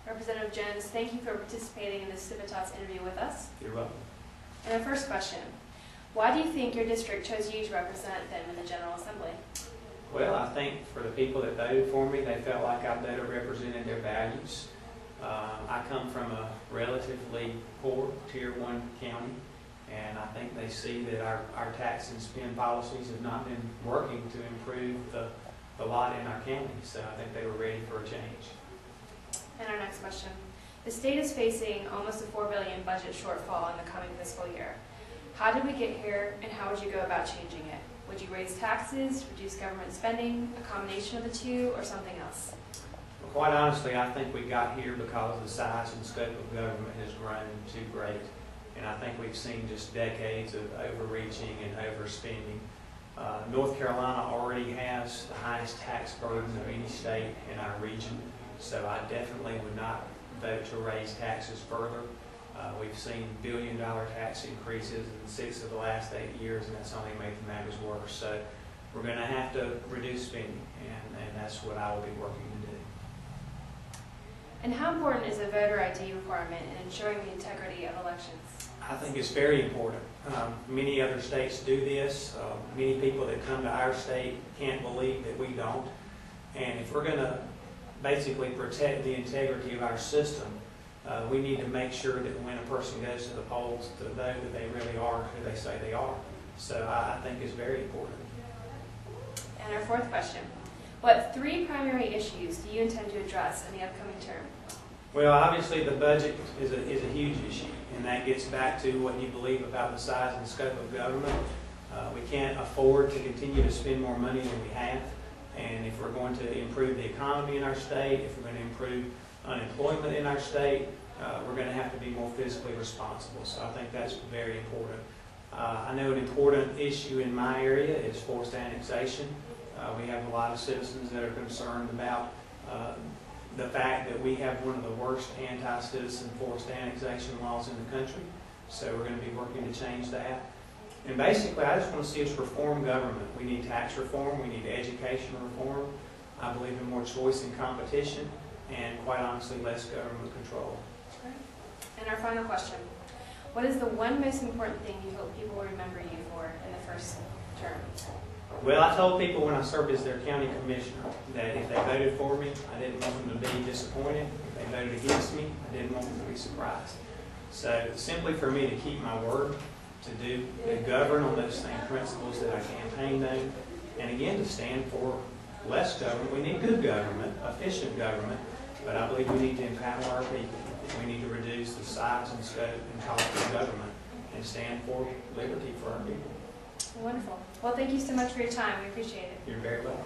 Representative Jones, thank you for participating in this Civitas interview with us. You're welcome. And our first question, why do you think your district chose you to represent them in the General Assembly? Well, I think for the people that voted for me, they felt like I better represented their values. I come from a relatively poor Tier 1 county, and I think they see that our tax and spend policies have not been working to improve the lot in our county, so I think they were ready for a change. And our next question, the state is facing almost a $4 billion budget shortfall in the coming fiscal year. How did we get here, and how would you go about changing it? Would you raise taxes, reduce government spending, a combination of the two, or something else? Well, quite honestly, I think we got here because the size and scope of government has grown too great. And I think we've seen just decades of overreaching and overspending. North Carolina already has the highest tax burden of any state in our region, so I definitely would not vote to raise taxes further. We've seen billion-dollar tax increases in 6 of the last 8 years, and that's only made the matters worse. So we're going to have to reduce spending, and that's what I will be working to do. And how important is a voter ID requirement in ensuring the integrity of elections? I think it's very important. Many other states do this. Many people that come to our state can't believe that we don't. And if we're going to basically protect the integrity of our system, we need to make sure that when a person goes to the polls to vote, that they really are who they say they are. So I think it's very important. And our fourth question, what 3 primary issues do you intend to address in the upcoming term? Well, obviously the budget is a huge issue, and that gets back to what you believe about the size and scope of government. We can't afford to continue to spend more money than we have, and if we're going to improve the economy in our state, if we're going to improve unemployment in our state, we're going to have to be more fiscally responsible. So I think that's very important. I know an important issue in my area is forced annexation. We have a lot of citizens that are concerned about the fact that we have one of the worst anti-citizen forced annexation laws in the country. So we're going to be working to change that. And basically, I just want to see us reform government. We need tax reform. We need education reform. I believe in more choice and competition, and quite honestly, less government control. And our final question, what is the one most important thing you hope people will remember you for in the first term? Well, I told people when I served as their county commissioner that if they voted for me, I didn't want them to be disappointed. If they voted against me, I didn't want them to be surprised. So simply for me to keep my word, to govern on those same principles that I campaigned on, and again, to stand for less government. We need good government, efficient government, but I believe we need to empower our people. We need to reduce the size and scope and cost of government and stand for liberty for our people. Wonderful. Well, thank you so much for your time. We appreciate it. You're very welcome.